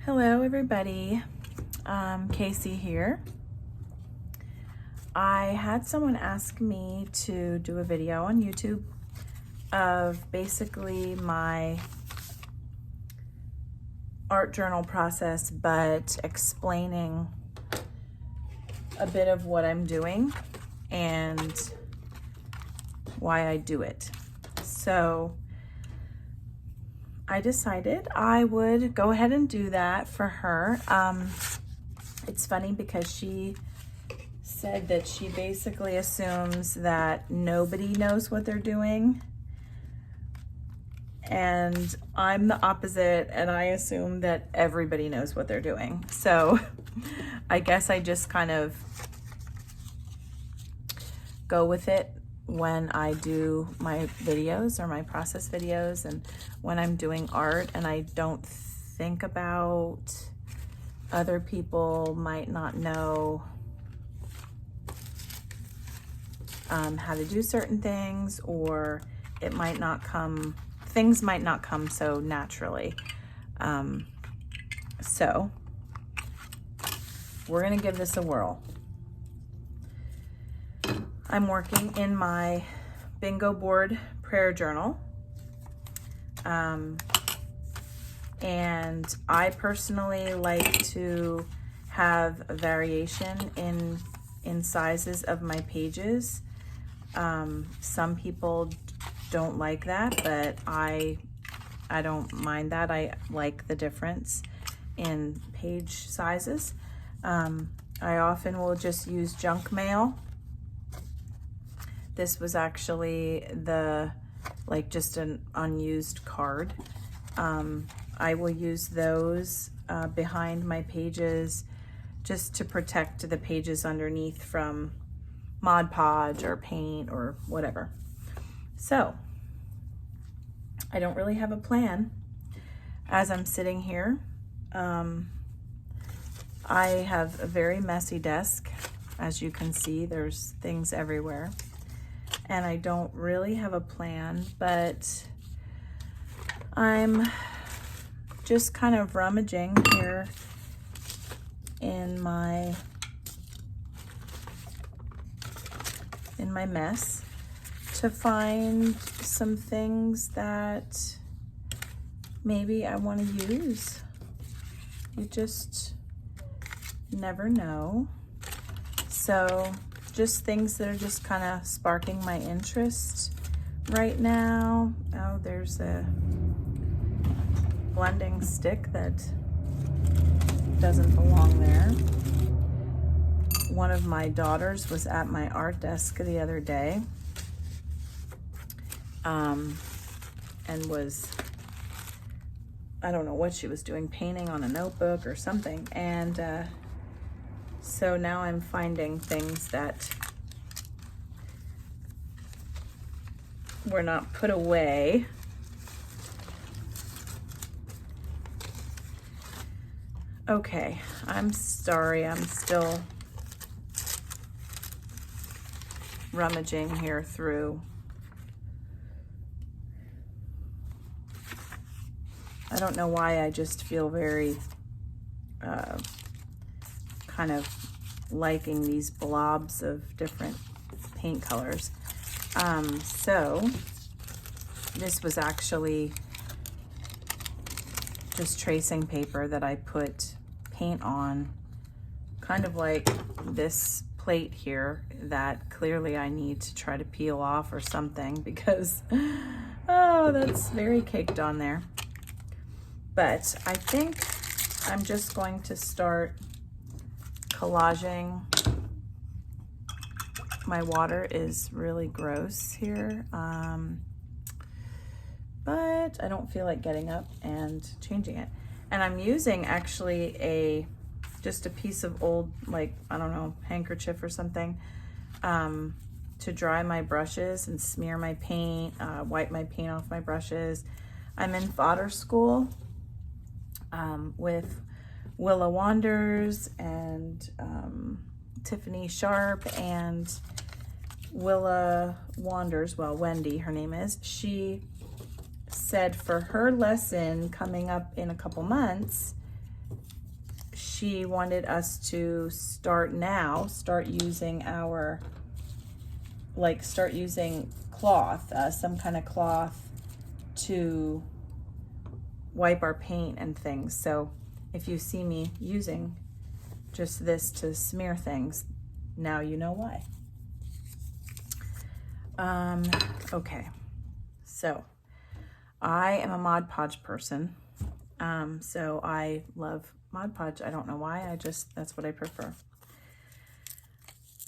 Hello everybody, Casey here. I had someone ask me to do a video on YouTube of basically my art journal process, but explaining a bit of what I'm doing and why I do it. So I decided I would go ahead and do that for her. It's funny because she said that she basically assumes that nobody knows what they're doing. And I'm the opposite, and I assume that everybody knows what they're doing. So I guess I just kind of go with it when I do my videos or my process videos and when I'm doing art, and I don't think about other people might not know how to do certain things, or it might not come, things might not come so naturally. So we're gonna give this a whirl. I'm working in my bingo board prayer journal. And I personally like to have a variation in sizes of my pages. Some people don't like that, but I don't mind that. I like the difference in page sizes. I often will just use junk mail. This was actually just an unused card. I will use those behind my pages just to protect the pages underneath from Mod Podge or paint or whatever. So I don't really have a plan as I'm sitting here. I have a very messy desk. As you can see, there's things everywhere. And I don't really have a plan, but I'm just kind of rummaging here in my mess to find some things that maybe I want to use. You just never know. So just things that are just kind of sparking my interest right now. Oh, there's a blending stick that doesn't belong there. One of my daughters was at my art desk the other day and was, I don't know what she was doing, painting on a notebook or something. And so now I'm finding things that were not put away. Okay, I'm sorry, I'm still rummaging here through. I don't know why I just feel very kind of liking these blobs of different paint colors. So this was actually just tracing paper that I put paint on, kind of like this plate here that clearly I need to try to peel off or something because, oh, that's very caked on there. But I think I'm just going to start collaging. My water is really gross here, but I don't feel like getting up and changing it. And I'm using actually just a piece of old, like, I don't know, handkerchief or something, to dry my brushes and smear my paint, wipe my paint off my brushes. I'm in fodder school with Willa Wanders and Tiffany Sharp and Willa Wanders, well, Wendy, her name is. She said for her lesson coming up in a couple months, she wanted us to start using our, like start using cloth, some kind of cloth to wipe our paint and things. So if you see me using just this to smear things, now you know why. Okay, so I am a Mod Podge person. So I love Mod Podge. I don't know why, that's what I prefer.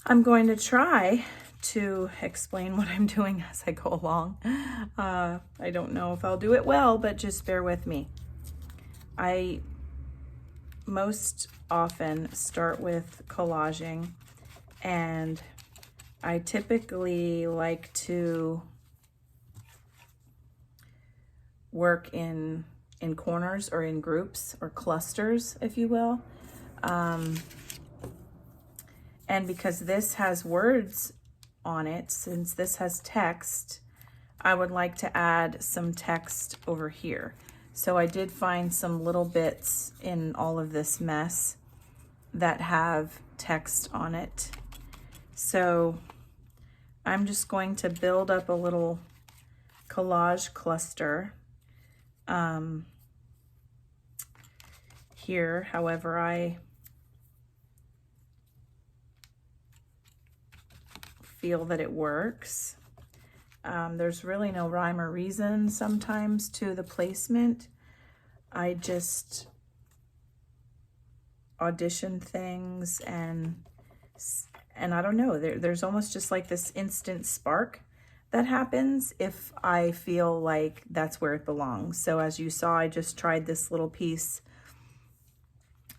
I'm going to try to explain what I'm doing as I go along. I don't know if I'll do it well, but just bear with me. I most often start with collaging, and I typically like to work in corners or in groups or clusters, if you will. And because this has words on it, since this has text, I would like to add some text over here. So I did find some little bits in all of this mess that have text on it. So I'm just going to build up a little collage cluster here. However, I feel that it works. There's really no rhyme or reason sometimes to the placement. I just audition things, and I don't know, there's almost just like this instant spark that happens if I feel like that's where it belongs. So as you saw, I just tried this little piece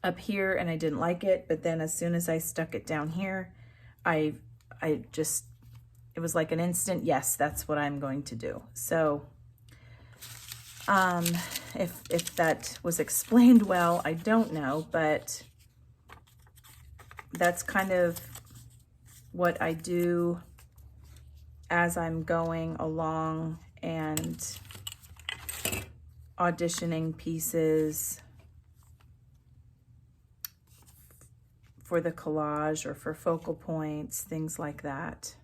up here and I didn't like it, but then as soon as I stuck it down here, it was like an instant, yes, that's what I'm going to do. So if that was explained well, I don't know, but that's kind of what I do as I'm going along and auditioning pieces for the collage or for focal points, things like that.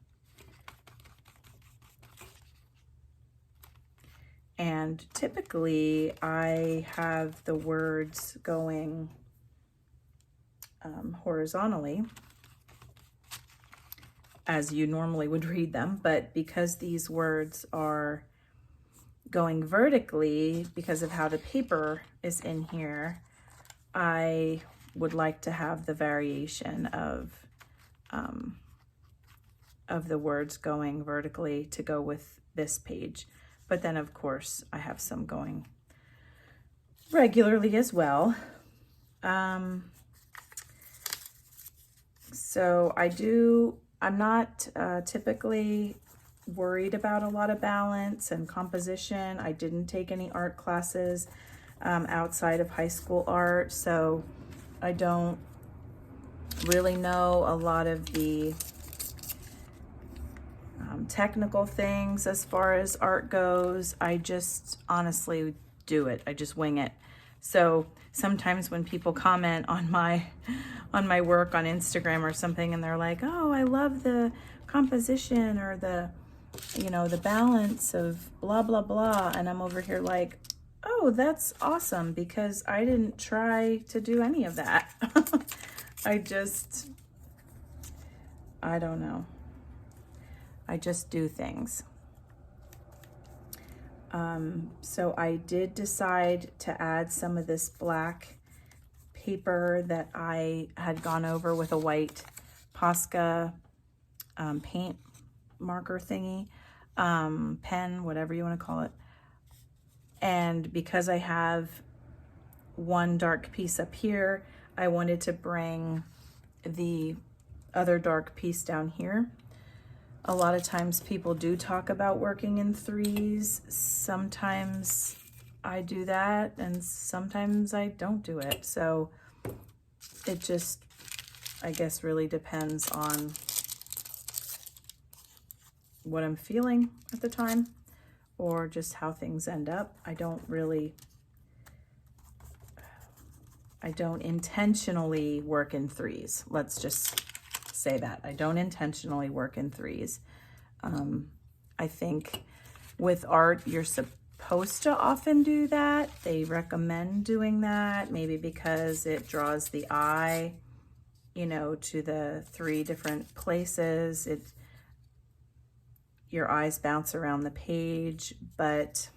And typically I have the words going horizontally as you normally would read them, but because these words are going vertically because of how the paper is in here, I would like to have the variation of the words going vertically to go with this page. But then of course I have some going regularly as well. So I'm not typically worried about a lot of balance and composition. I didn't take any art classes outside of high school art, so I don't really know a lot of the technical things as far as art goes. I just honestly do it. I just wing it. So sometimes when people comment on my work on Instagram or something, and they're like, oh, I love the composition or the, you know, the balance of blah, blah, blah. And I'm over here like, oh, that's awesome, because I didn't try to do any of that. I don't know. I just do things. So I did decide to add some of this black paper that I had gone over with a white Posca paint marker thingy, pen, whatever you want to call it. And because I have one dark piece up here, I wanted to bring the other dark piece down here. A lot of times people do talk about working in threes. Sometimes I do that and sometimes I don't do it. So it just, I guess, really depends on what I'm feeling at the time or just how things end up. I I don't intentionally work in threes. Let's just say that. I don't intentionally work in threes. I think with art, you're supposed to often do that. They recommend doing that, maybe because it draws the eye, you know, to the 3 different places. Your eyes bounce around the page, but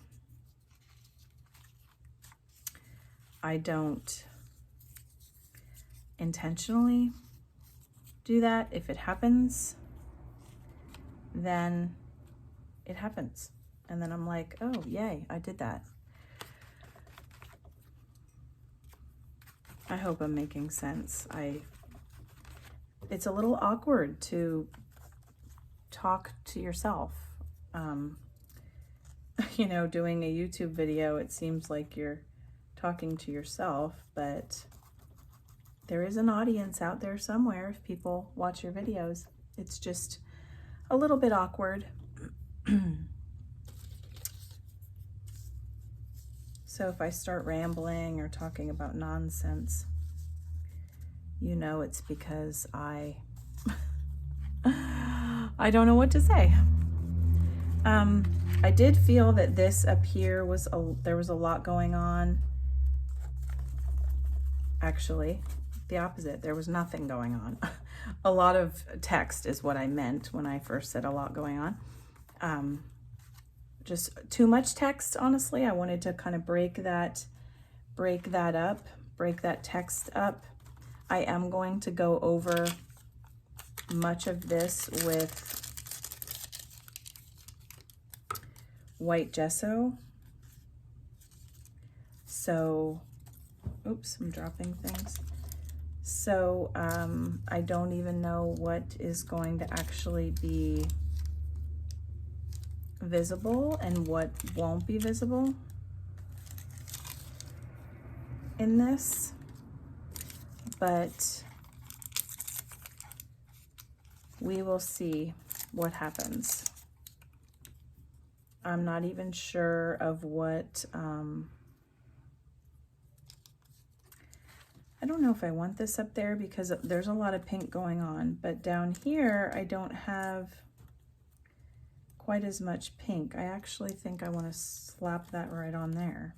I don't intentionally do that. If it happens, then it happens. And then I'm like, oh, yay, I did that. I hope I'm making sense. It's a little awkward to talk to yourself. You know, doing a YouTube video, it seems like you're talking to yourself, but there is an audience out there somewhere if people watch your videos. It's just a little bit awkward. So if I start rambling or talking about nonsense, you know it's because I don't know what to say. I did feel that this up here there was a lot going on. Actually, the opposite. There was nothing going on. A lot of text is what I meant when I first said a lot going on. Just too much text, honestly. I wanted to kind of break that up, break that text up. I am going to go over much of this with white gesso. So, oops, I'm dropping things. So I don't even know what is going to actually be visible and what won't be visible in this, but we will see what happens. I'm not even sure of what, I don't know if I want this up there because there's a lot of pink going on, but down here I don't have quite as much pink. I actually think I want to slap that right on there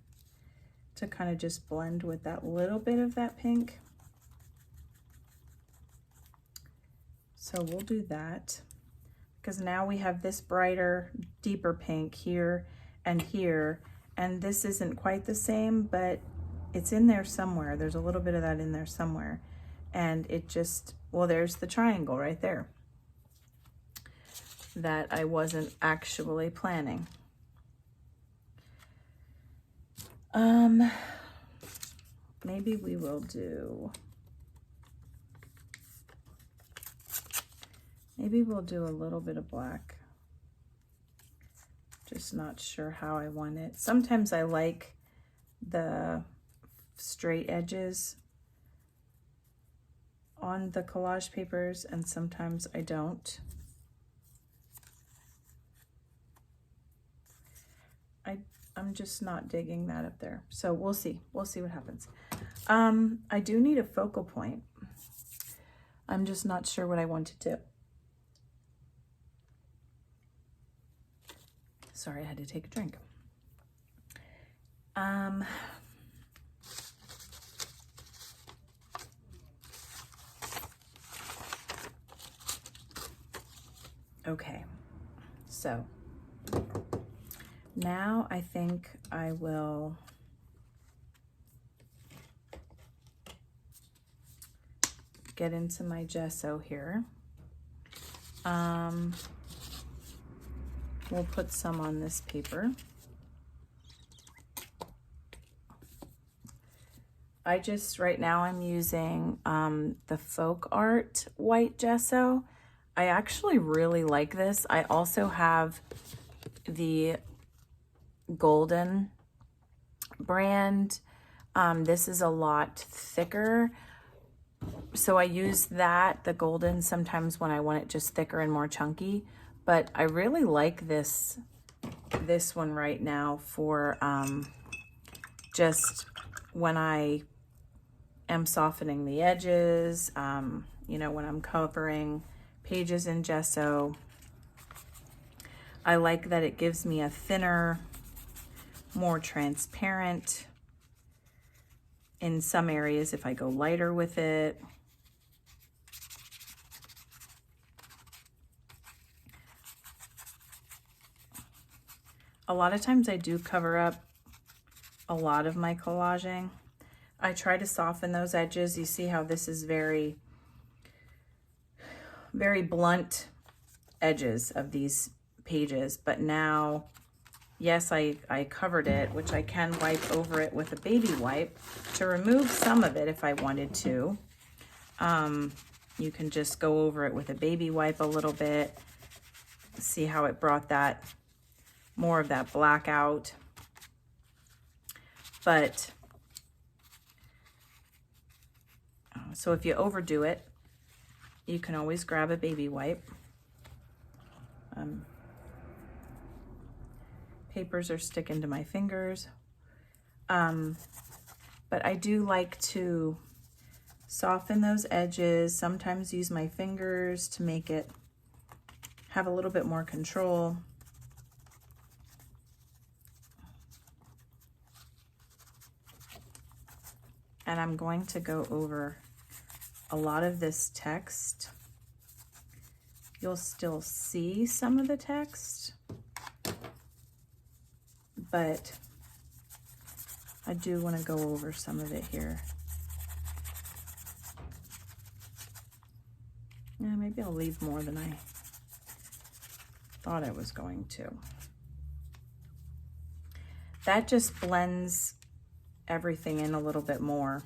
to kind of just blend with that little bit of that pink. So we'll do that because now we have this brighter, deeper pink here, and this isn't quite the same, but it's in there somewhere. There's a little bit of that in there somewhere. And it just, well, there's the triangle right there that I wasn't actually planning. Maybe we will do, maybe we'll do a little bit of black. Just not sure how I want it. Sometimes I like the straight edges on the collage papers and sometimes I don't. I'm just not digging that up there. So we'll see what happens. I do need a focal point. I'm just not sure what I want to do. Sorry, I had to take a drink. Okay, so now I think I will get into my gesso here. We'll put some on this paper. Right now I'm using the Folk Art white gesso. I actually really like this. I also have the Golden brand. This is a lot thicker. So I use the Golden sometimes when I want it just thicker and more chunky. But I really like this one right now for just when I am softening the edges, you know, when I'm covering pages in gesso. I like that it gives me a thinner, more transparent. In some areas, if I go lighter with it. A lot of times I do cover up a lot of my collaging. I try to soften those edges. You see how this is very, very blunt edges of these pages, but now, yes, I covered it, which I can wipe over it with a baby wipe to remove some of it if I wanted to. You can just go over it with a baby wipe a little bit. See how it brought that, more of that black out. But, so if you overdo it, you can always grab a baby wipe. Papers are sticking to my fingers. But I do like to soften those edges, sometimes use my fingers to make it have a little bit more control. And I'm going to go over a lot of this text. You'll still see some of the text, but I do want to go over some of it here. Yeah, maybe I'll leave more than I thought I was going to. That just blends everything in a little bit more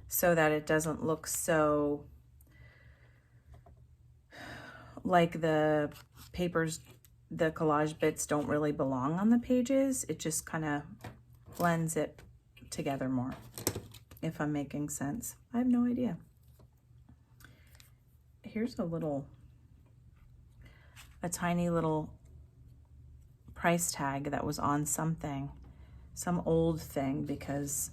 so that it doesn't look so like the papers, the collage bits don't really belong on the pages. It just kind of blends it together more, if I'm making sense. I have no idea. Here's a tiny little price tag that was on something, some old thing, because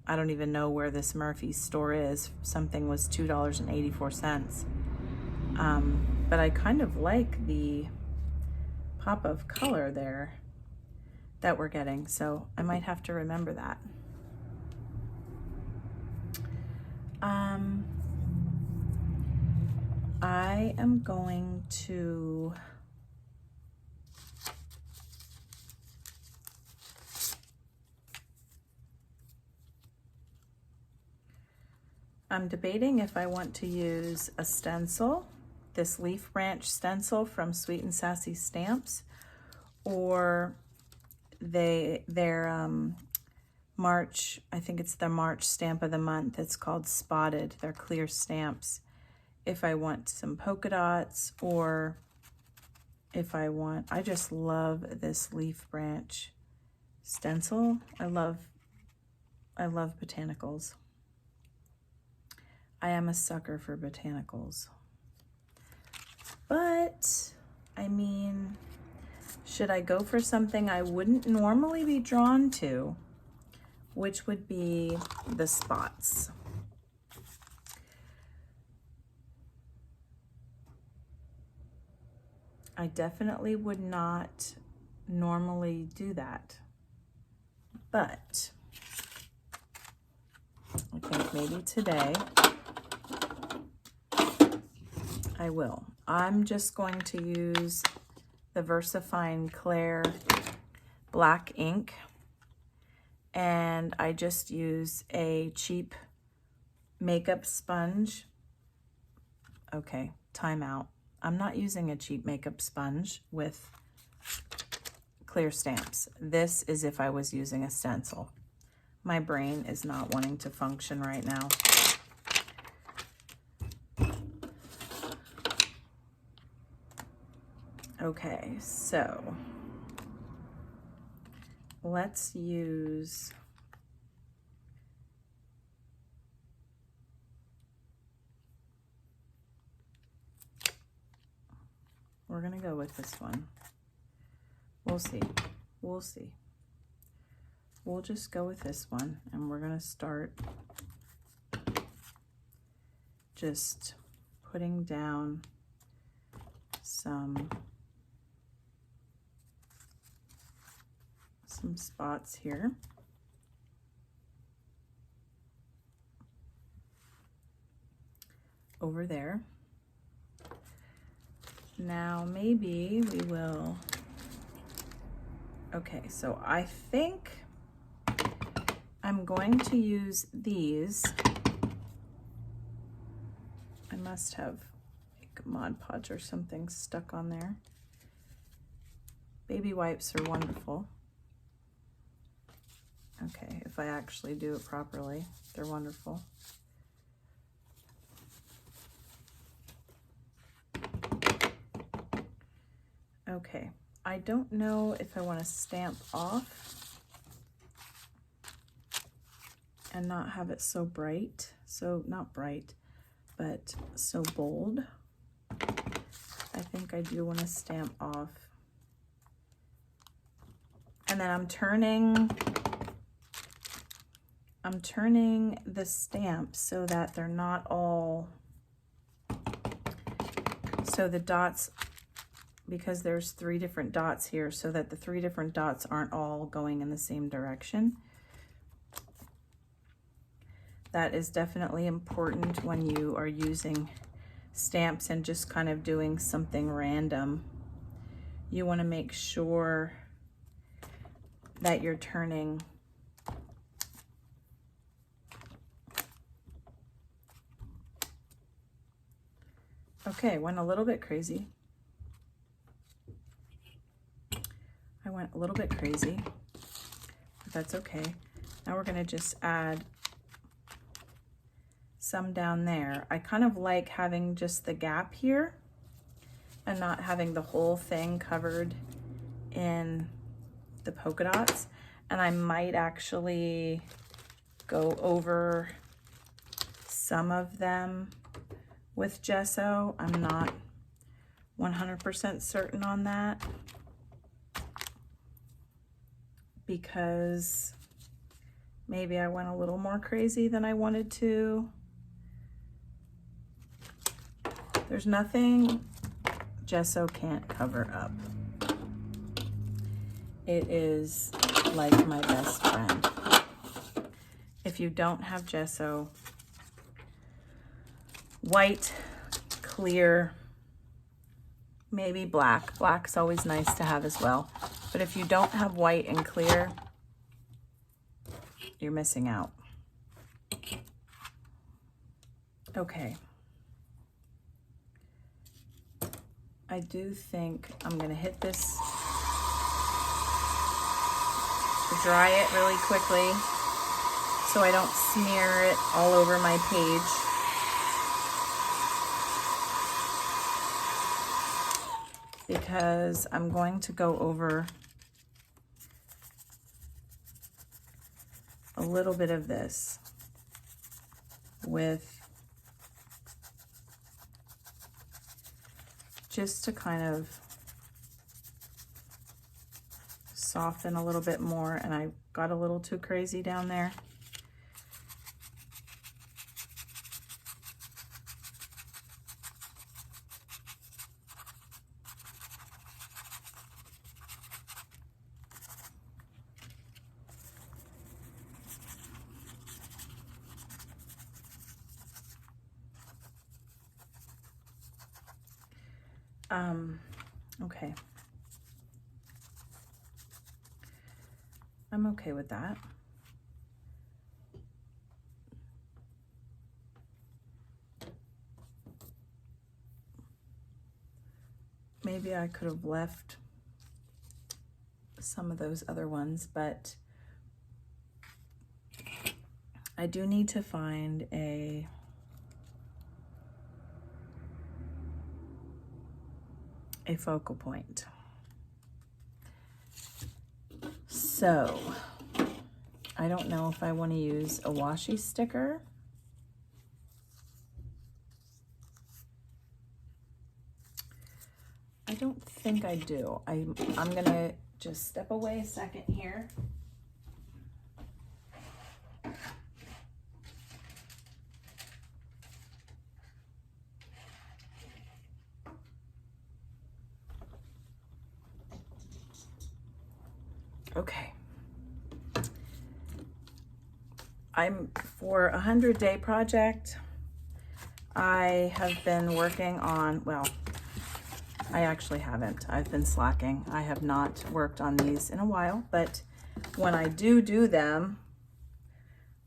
I don't even know where this Murphy's store is. Something was $2.84. But I kind of like the pop of color there that we're getting, so I might have to remember that. I am going to I'm debating if I want to use a stencil, this leaf branch stencil from Sweet and Sassy Stamps, or their March, I think it's the March stamp of the month. It's called Spotted. They're clear stamps. If I want some polka dots, or if I just love this leaf branch stencil. I love botanicals. I am a sucker for botanicals. But, I mean, should I go for something I wouldn't normally be drawn to, which would be the spots? I definitely would not normally do that, but I think maybe today I will. I'm just going to use the VersaFine Clair black ink, and I just use a cheap makeup sponge. Okay, time out. I'm not using a cheap makeup sponge with clear stamps. This is if I was using a stencil. My brain is not wanting to function right now. Okay, so let's use we're gonna go with this one. We'll see. We'll see. We'll just go with this one, and we're gonna start just putting down some spots here. Over there. Now maybe we will, okay, so I think I'm going to use these. I must have like Mod Podge or something stuck on there. Baby wipes are wonderful. Okay, if I actually do it properly, they're wonderful. Okay, I don't know if I want to stamp off and not have it so bright, so not bright, but so bold. I think I do want to stamp off. And then I'm turning the stamps so that they're not all, so the dots, because there's 3 different dots here, so that the 3 different dots aren't all going in the same direction. That is definitely important when you are using stamps and just kind of doing something random. You want to make sure that you're turning okay, went a little bit crazy. I went a little bit crazy, but that's okay. Now we're gonna just add some down there. I kind of like having just the gap here and not having the whole thing covered in the polka dots. And I might actually go over some of them with gesso. I'm not 100% certain on that, because maybe I went a little more crazy than I wanted to. There's nothing gesso can't cover up. It is like my best friend. If you don't have gesso, white, clear, maybe black. Black's always nice to have as well. But if you don't have white and clear, you're missing out. Okay. I do think I'm gonna hit this, dry it really quickly so I don't smear it all over my page. Because I'm going to go over a little bit of this with just to kind of soften a little bit more, and I got a little too crazy down there. Okay. I'm okay with that. Maybe I could have left some of those other ones, but I do need to find a focal point. So I don't know if I want to use a washi sticker. I don't think I do. I'm gonna just step away a second here. Okay. For a 100-day project, I have been working on, well, I actually haven't. I've been slacking. I have not worked on these in a while, but when I do them,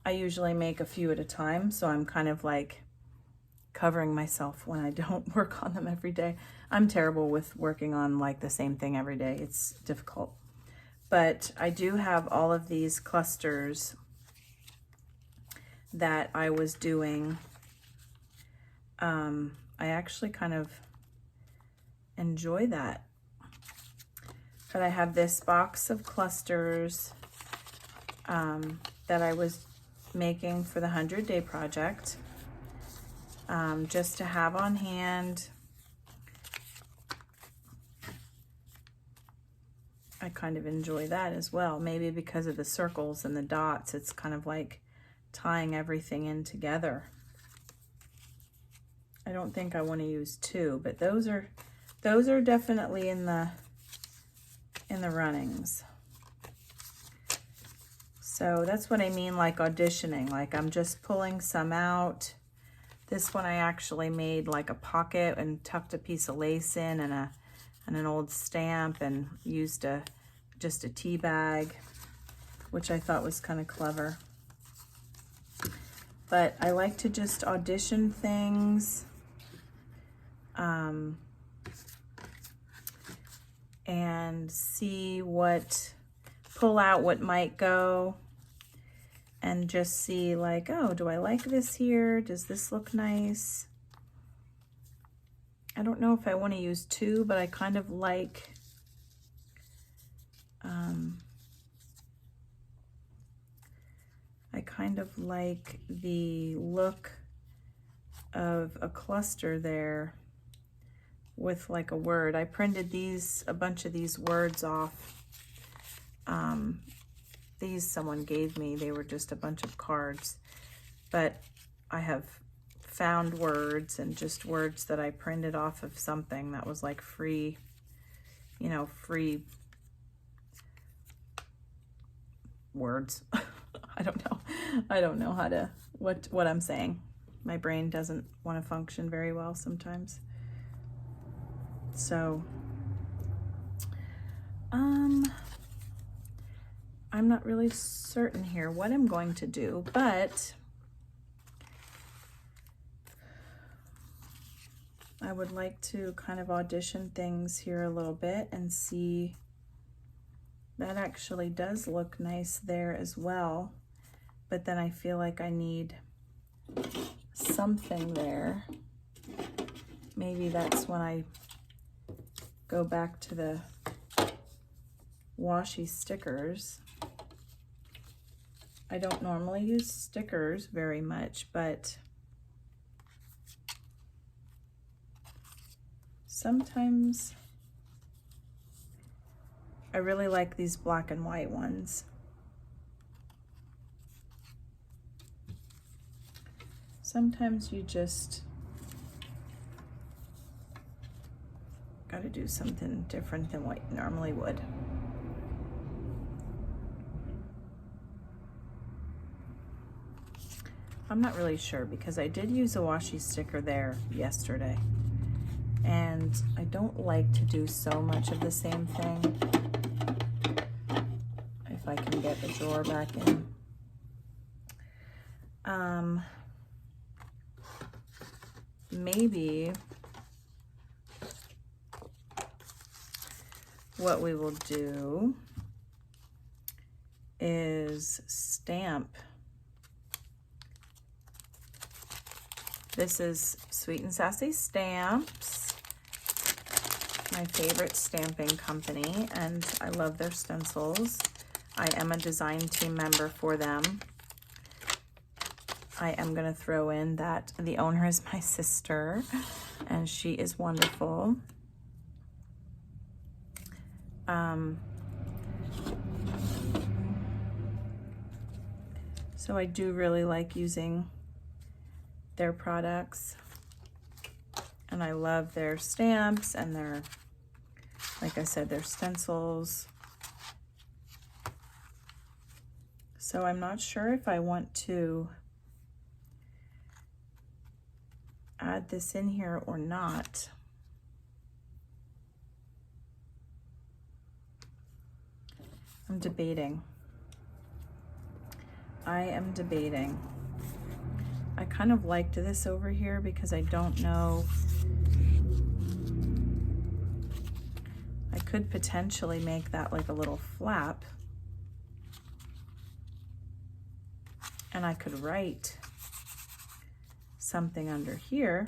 I usually make a few at a time, so I'm kind of like covering myself when I don't work on them every day. I'm terrible with working on like the same thing every day. It's difficult. But I do have all of these clusters that I was doing. I actually kind of enjoy that. But I have this box of clusters that I was making for the 100-day project, just to have on hand. I kind of enjoy that as well. Maybe because of the circles and the dots, it's kind of like tying everything in together. I don't think I want to use 2, but those are definitely in the runnings. So that's what I mean, like auditioning. Like I'm just pulling some out. This one I actually made like a pocket and tucked a piece of lace in and an old stamp, and used just a tea bag, which I thought was kind of clever. But I like to just audition things. And see pull out what might go, and just see like, oh, do I like this here? Does this look nice? I don't know if I want to use 2, but I kind of like, the look of a cluster there with like a word. I printed a bunch of these words off. These someone gave me. They were just a bunch of cards, but I have found words and just words that I printed off of something that was like free, free words. I don't know how to, what I'm saying. My brain doesn't want to function very well sometimes. So, I'm not really certain here what I'm going to do, but I would like to kind of audition things here a little bit and see. That actually does look nice there as well, but then I feel like I need something there. Maybe that's when I go back to the washi stickers. I don't normally use stickers very much, but sometimes I really like these black and white ones. Sometimes you just got to do something different than what you normally would. I'm not really sure because I did use a washi sticker there yesterday, and I don't like to do so much of the same thing. If I can get the drawer back in. Maybe what we will do is stamp. This is Sweet and Sassy Stamps, my favorite stamping company, and I love their stencils. I am a design team member for them. I am going to throw in that the owner is my sister, and she is wonderful. So I do really like using their products, and I love their stamps and their, like I said, their stencils. So I'm not sure if I want to add this in here or not. I'm debating. I am debating. I kind of liked this over here because I don't know. I could potentially make that like a little flap. And I could write something under here.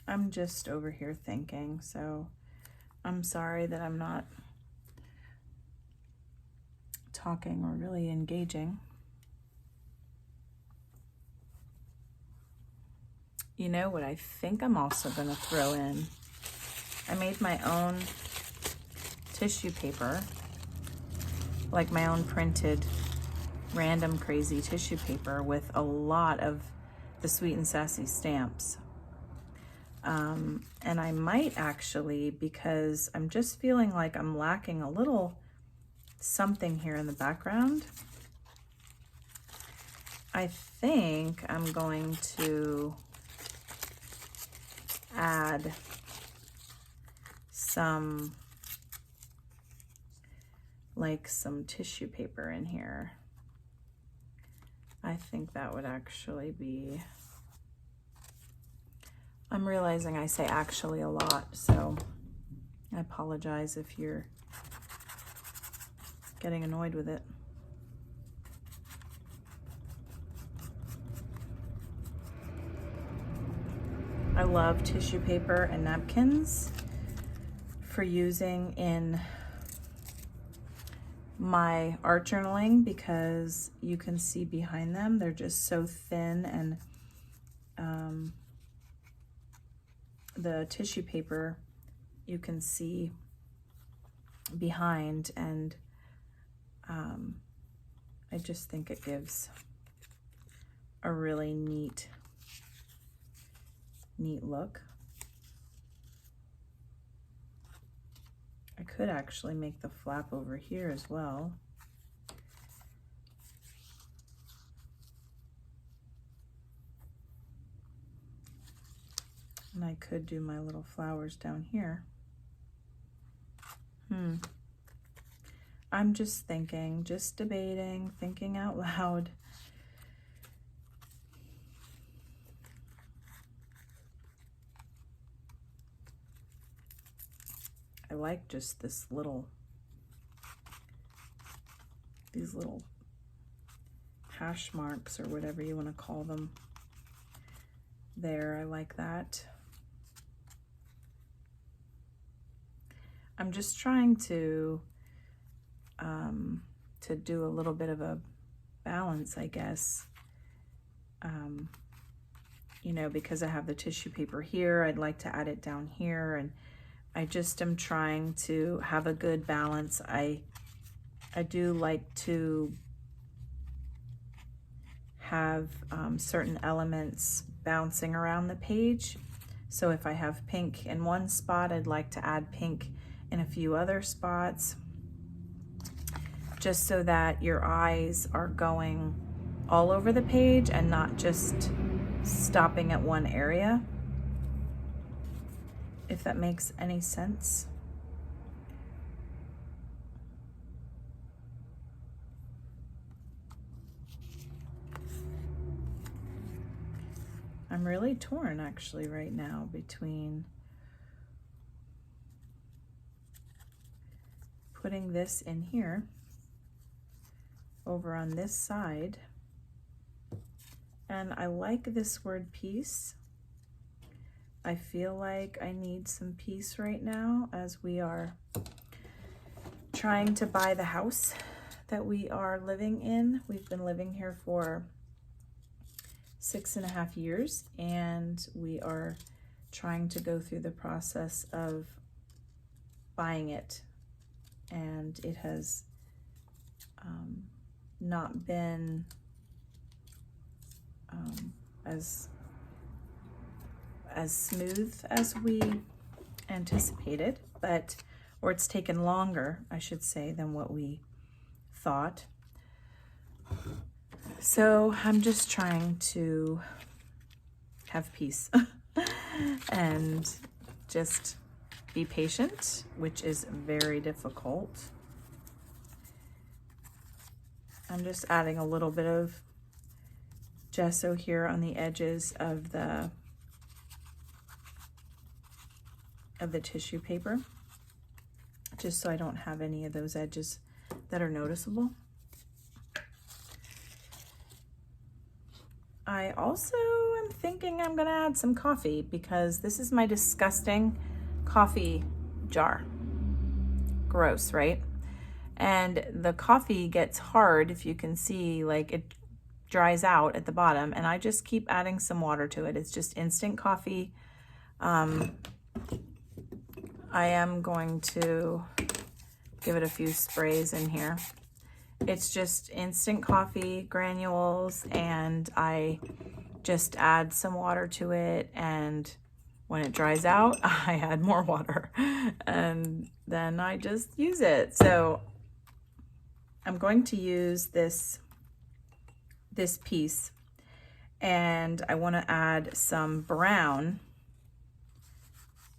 I'm just over here thinking, so I'm sorry that I'm not talking or really engaging. You know what I think I'm also going to throw in? I made my own tissue paper, like my own printed random crazy tissue paper with a lot of the Sweet and Sassy stamps. And I might actually, because I'm just feeling like I'm lacking a little something here in the background, I think I'm going to add some, like some tissue paper in here. I think that would actually be, I'm realizing I say actually a lot, so I apologize if you're getting annoyed with it. I love tissue paper and napkins for using in my art journaling because you can see behind them. They're just so thin, and the tissue paper you can see behind, and I just think it gives a really neat look. I could actually make the flap over here as well. And I could do my little flowers down here. I'm just thinking, just debating, thinking out loud. I like just this little, these little hash marks or whatever you want to call them there. I like that. I'm just trying to do a little bit of a balance, I guess. You know, because I have the tissue paper here, I'd like to add it down here, and I just am trying to have a good balance. I do like to have certain elements bouncing around the page. So if I have pink in one spot, I'd like to add pink in a few other spots, just so that your eyes are going all over the page and not just stopping at one area, if that makes any sense. I'm really torn actually right now between putting this in here over on this side, and I like this word peace. I feel like I need some peace right now as we are trying to buy the house that we are living in. We've been living here for 6.5 years, and we are trying to go through the process of buying it, and it has not been as smooth as we anticipated, or it's taken longer, I should say, than what we thought. So I'm just trying to have peace and just be patient, which is very difficult. I'm just adding a little bit of gesso here on the edges of the tissue paper, just so I don't have any of those edges that are noticeable. I also am thinking I'm gonna add some coffee, because this is my disgusting coffee jar. Gross, right? And the coffee gets hard, if you can see, like it dries out at the bottom, and I just keep adding some water to it. It's just instant coffee. I am going to give it a few sprays in here. It's just instant coffee granules, and I just add some water to it, and when it dries out, I add more water, and then I just use it. So I'm going to use this piece, and I want to add some brown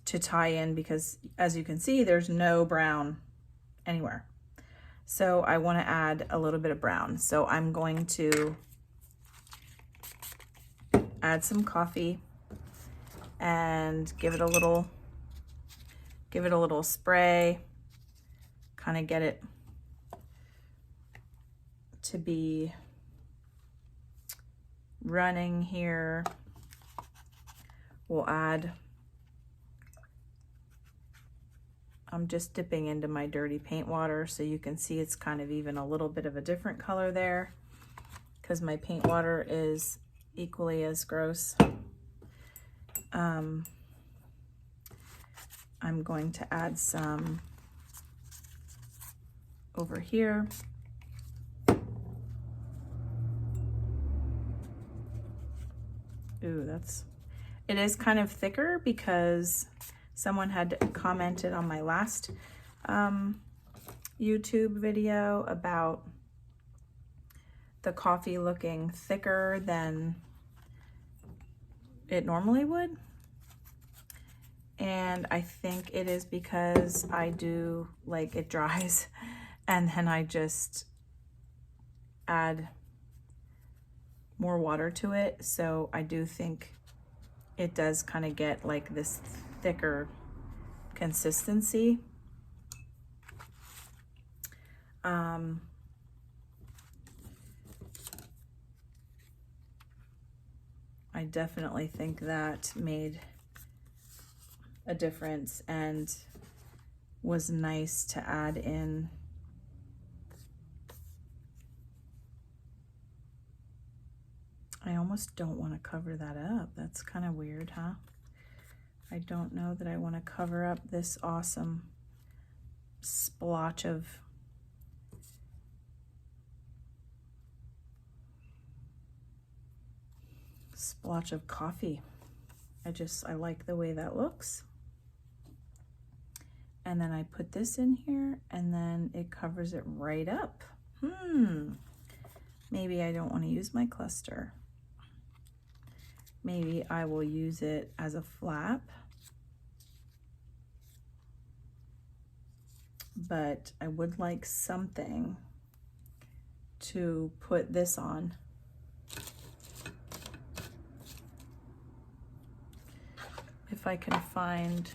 to tie in, because as you can see, there's no brown anywhere. So I want to add a little bit of brown. So I'm going to add some coffee and give it a little spray, kind of get it to be running here. We'll add, I'm just dipping into my dirty paint water so you can see it's kind of even a little bit of a different color there, because my paint water is equally as gross. I'm going to add some over here. Ooh, it is kind of thicker, because someone had commented on my last YouTube video about the coffee looking thicker than it normally would. And I think it is because I do, like, it dries and then I just add more water to it. So I do think it does kind of get like this thicker consistency. I definitely think that made a difference and was nice to add in. I almost don't want to cover that up. That's kind of weird, huh? I don't know that I want to cover up this awesome splotch of coffee. I like the way that looks. And then I put this in here and then it covers it right up. Maybe I don't want to use my cluster. Maybe I will use it as a flap. But I would like something to put this on. If I can find,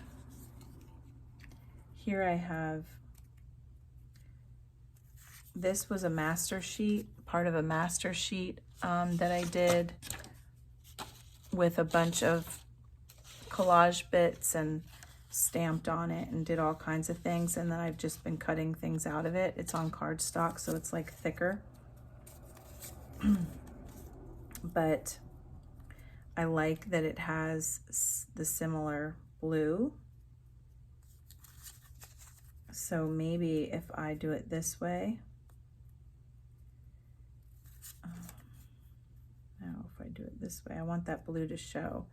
here I have, this was a master sheet, part of a master sheet that I did with a bunch of collage bits and stamped on it and did all kinds of things, and then I've just been cutting things out of it. It's on cardstock, so it's like thicker. But I like that it has the similar blue. So maybe if I do it this way, now if I do it this way, I want that blue to show.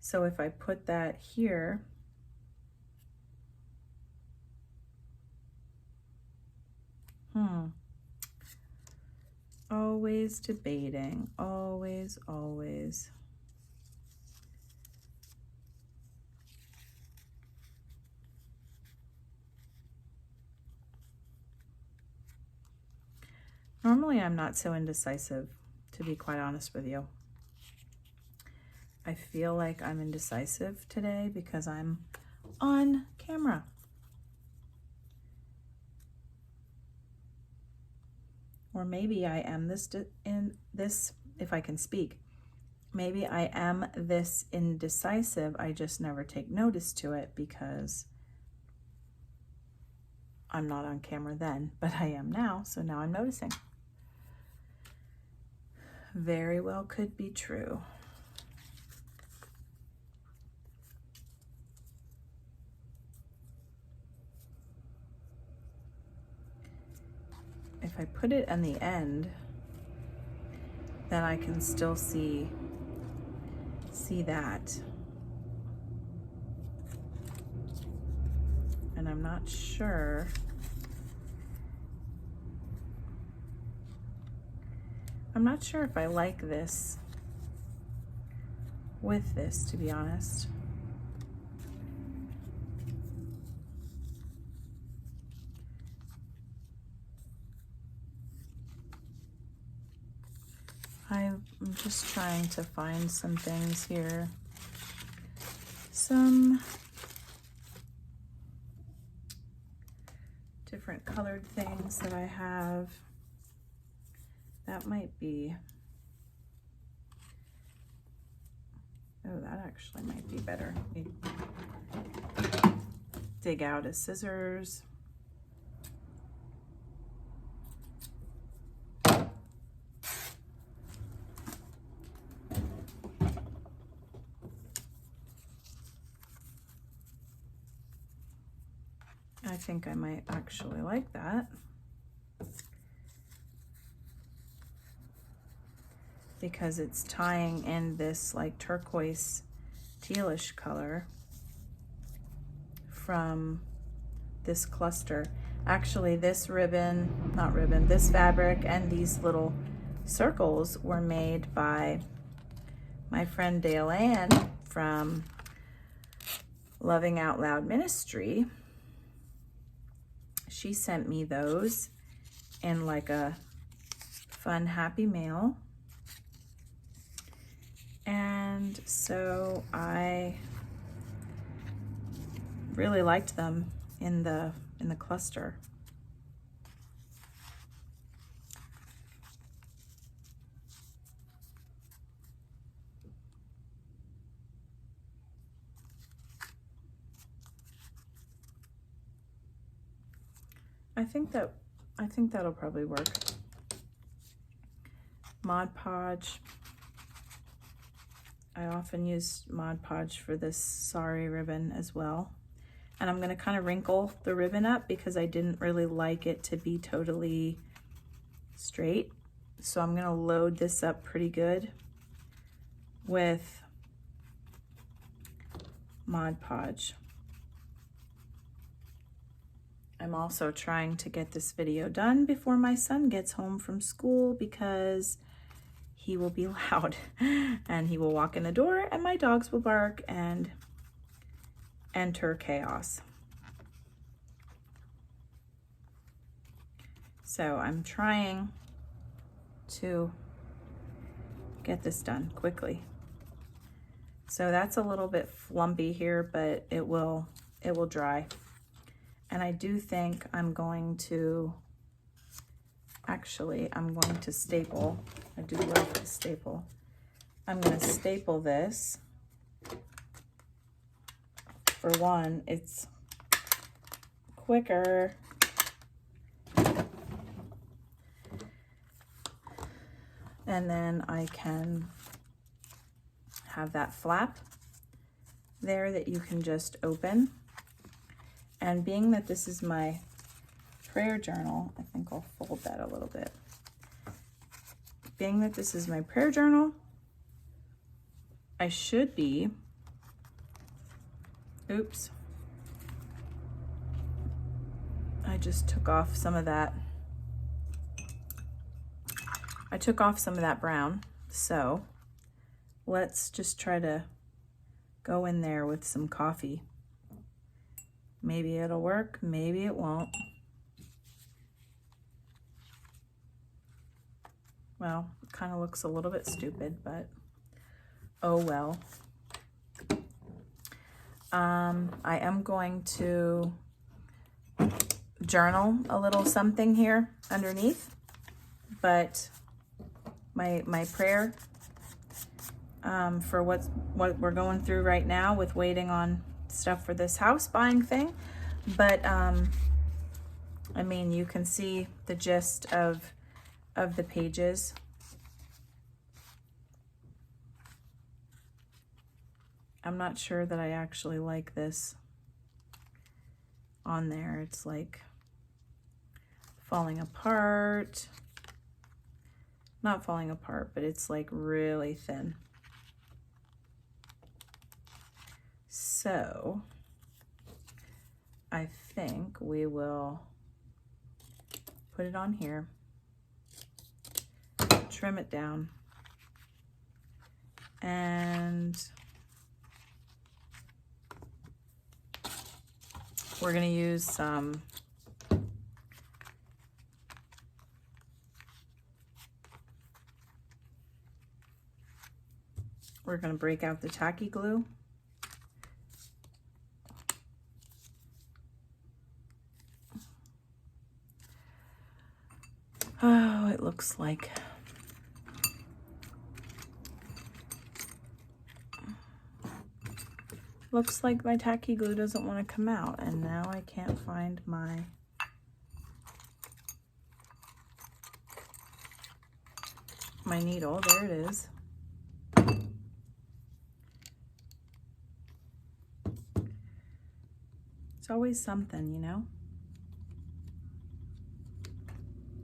So if I put that here, always debating, always, always. Normally I'm not so indecisive, to be quite honest with you. I feel like I'm indecisive today because I'm on camera. Or maybe I am if I can speak, maybe I am this indecisive, I just never take notice to it because I'm not on camera then, but I am now, so now I'm noticing. Very well could be true. If I put it on the end, then I can still see that. And I'm not sure. I'm not sure if I like this with this, to be honest. I'm just trying to find some things here. Some different colored things that I have. That might be, oh, that actually might be better. Dig out a scissors. I think I might actually like that. Because it's tying in this like turquoise tealish color from this cluster. Actually, this this fabric and these little circles were made by my friend Dale Ann from Loving Out Loud Ministry. She sent me those in like a fun, happy mail. And so I really liked them in the cluster. I think that'll probably work. Mod Podge. I often use Mod Podge for this sari ribbon as well. And I'm gonna kind of wrinkle the ribbon up because I didn't really like it to be totally straight. So I'm gonna load this up pretty good with Mod Podge. I'm also trying to get this video done before my son gets home from school because he will be loud and he will walk in the door and my dogs will bark and enter chaos. So I'm trying to get this done quickly. So that's a little bit flumpy here, but it will dry. And I do think I'm going to staple. I do love to staple. I'm going to staple this. For one, it's quicker. And then I can have that flap there that you can just open. And being that this is my prayer journal, I think I'll fold that a little bit. Being that this is my prayer journal, I should be, oops, I just took off some of that. I took off some of that brown, so let's just try to go in there with some coffee. Maybe it'll work, maybe it won't. Well, it kind of looks a little bit stupid, but oh well. I am going to journal a little something here underneath, but my prayer for what we're going through right now with waiting on stuff for this house buying thing. But I mean, you can see the gist of the pages. I'm not sure that I actually like this on there. It's like falling apart. Not falling apart, but it's like really thin. So I think we will put it on here, trim it down, and we're going to use some we're going to break out the tacky glue. Oh, it looks like my tacky glue doesn't want to come out, and now I can't find my needle. There it is. It's always something, you know?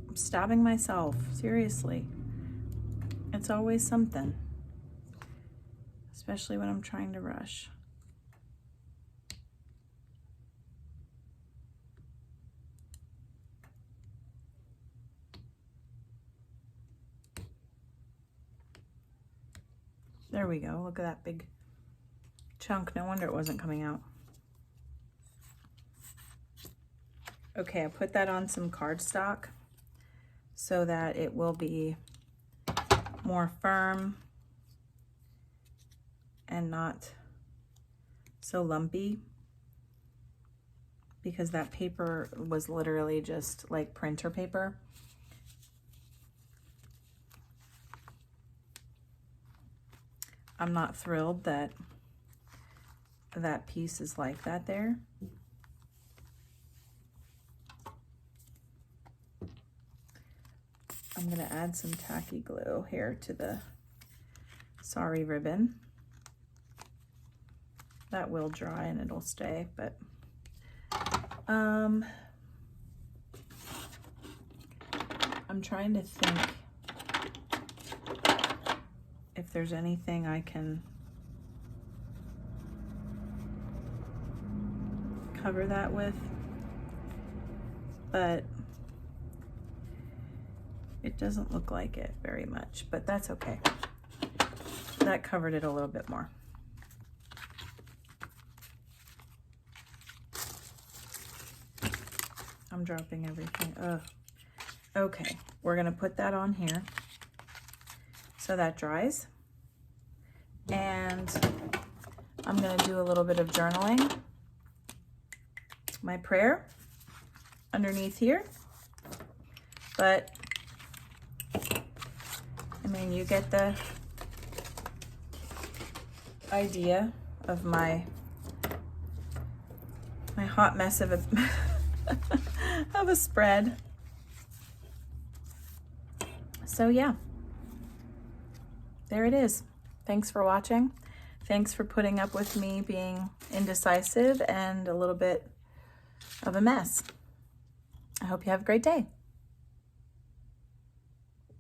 I'm stabbing myself, seriously. It's always something, especially when I'm trying to rush. There we go. Look at that big chunk. No wonder it wasn't coming out. Okay, I put that on some cardstock so that it will be more firm and not so lumpy, because that paper was literally just like printer paper. I'm not thrilled that that piece is like that there. I'm gonna add some tacky glue here to the sorry ribbon. That will dry and it'll stay, but I'm trying to think if there's anything I can cover that with, but it doesn't look like it very much, but that's okay. That covered it a little bit more. I'm dropping everything. Ugh. Okay, we're gonna put that on here so that dries. And I'm gonna do a little bit of journaling. My prayer underneath here. But, I mean, you get the idea of my hot mess of a of a spread. So yeah, there it is. Thanks for watching. Thanks for putting up with me being indecisive and a little bit of a mess. I hope you have a great day.